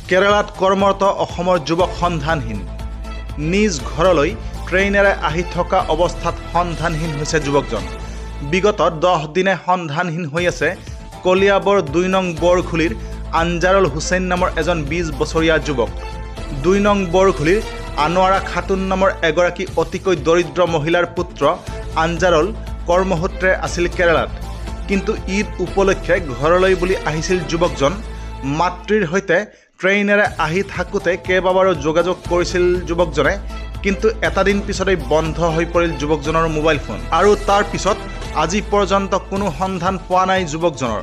কেৰালাত কৰ্মৰত অসমৰ যুৱক সন্ধানহীন। নিজ ঘৰলৈ ট্ৰেইনেৰে আহি থকা অৱস্থাত সন্ধানহীন হৈছে যুৱকজন। বিগত 10 দিনে সন্ধানহীন হৈ আছে কলিয়াবৰ 2 নং বৰখুলিৰ আনজাৰুল হুছেইন নামৰ এজন 20 বছৰীয়া যুৱক। 2 নং বৰখুলিৰ আনোৱাৰা খাতুন নামৰ এগৰাকী অতিকৈ দৰিদ্ৰ মহিলাৰ পুত্ৰ আনজাৰুল কৰ্মসূত্ৰে আছিল কেৰালাত। কিন্তু ঈদ উপলক্ষে ঘৰলৈ বুলি আহিছিল যুৱকজন। মাতৃৰ সৈতে ট্ৰেইনেৰে আহি থাকোঁতে কেইবাবাৰো যোগাযোগ কৰিছিল যুৱকজনে, কিন্তু এটা দিন পিছতেই বন্ধ হৈ পৰিল যুৱকজনৰ মোবাইল ফোন। আৰু তাৰ পিছত আজি পৰ্যন্ত কোনো সন্ধান পোৱা নাই যুৱকজনৰ।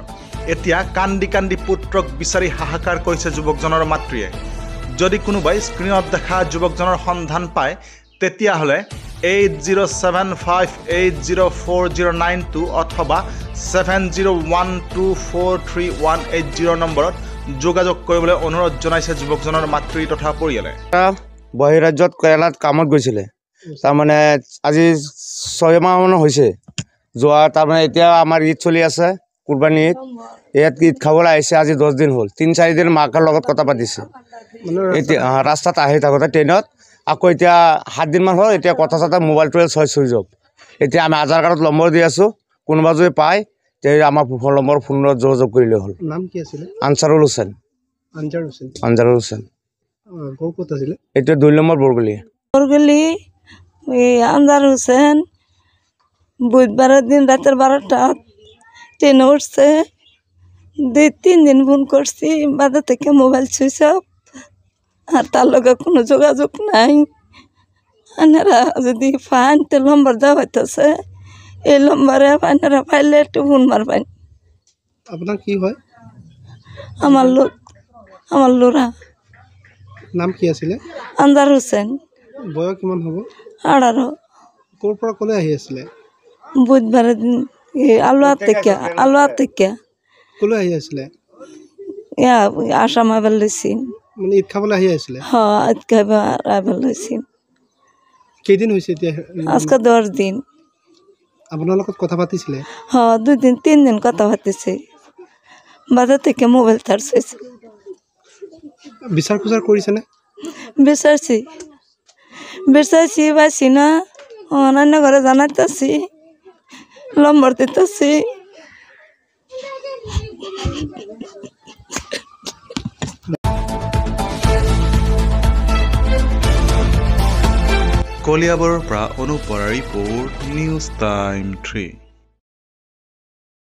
এতিয়া কান্দি কান্দি পুত্ৰক বিচাৰি হাহাকাৰ কৰিছে যুৱকজনৰ মাতৃয়ে। যদি কোনোবাই স্ক্ৰীণত দেখা যুৱকজনৰ সন্ধান পায় তেতিয়াহ'লে 8075804092 অথবা 7012438180 নম্বৰত যোগাযোগ কৰিবলৈ অনুৰোধ জনাইছে যুৱকজনৰ মাতৃ তথা পৰিয়ালে। বহিৰাজ্যত কেৰালাত কামত গৈছিলে, তাৰমানে আজি 6 মাহমান হৈছে যোৱা। তাৰমানে এতিয়া আমাৰ ঈদ চলি আছে, কুৰবানী ঈদ। ইয়াত ঈদ খাবলৈ আহিছে, আজি 10 দিন হ'ল। 3-4 দিন মাকৰ লগত কথা পাতিছে। এতিয়া ৰাস্তাত আহি থাকোঁতে ট্ৰেইনত আকৌ এতিয়া 7 দিনমান হ'ল। এতিয়া কথা চথা মোবাইলটোৱে চুইচ অফ। এতিয়া আমি আধাৰ কাৰ্ডত নম্বৰ দি আছোঁ, কোনোবা যদি পায় তে আমাৰ ফোন নম্বৰ ফোনত যোগাযোগ কৰিলে হ'ল। নাম কি আছিলে? আনচাৰুল হুছেইন। আনজাৰুল হুছেইন। ক'ত আছিলে? এতিয়া 2 নম্বৰ বৰগলি। আনজাৰুল হুছেইন বুধবারের দিন রাতের 12টায় ট্রেনে উঠছে। 2-3 দিন ফোন করছি, বাজার থেকে মোবাইল সুইচ অফ, আর তার লগে কোনো যোগাযোগ নাই। আপনারা যদি ফাইন তো নম্বর দেওয়া হইতেছে, এই নম্বরে আপনারা পাইলে একটু ফোন মারবেন। আপনার কি হয়? আমার লোরা। নাম কি আছিলে? আনজাৰুল হুছেইন। বয়স কিমান হ'ব? 18। ক'ৰ পৰা ক'লৈ আহি আছিলে? বুধবারের দিন আলোয়া থেকে ক'লৈ আহি আছিলে? আসাম আবার লইছি। মানে ঈদ খাবলৈ আহি আছিলে? হ্যাঁ, আজকে আবার লইছি। কেইদিন হৈছে এতিয়া? আজকে 10 দিন। আপোনাৰ লগত কথা পাতিছিলে? হ্যাঁ, 2-3 দিন কথা পাতিছে। বাজাৰ থেকে মোবাইল ছাড়ছে। বিচাৰ খোজাৰ কৰিছেনে? বিচাৰছি পাইছি না, অন্যান্য ঘৰে জানাইতেছি, নম্বৰ দিতেছি। কলিয়াবৰৰ পৰা অনুপ বৰাৰ ৰিপৰ্ট, নিউজ টাইম 3।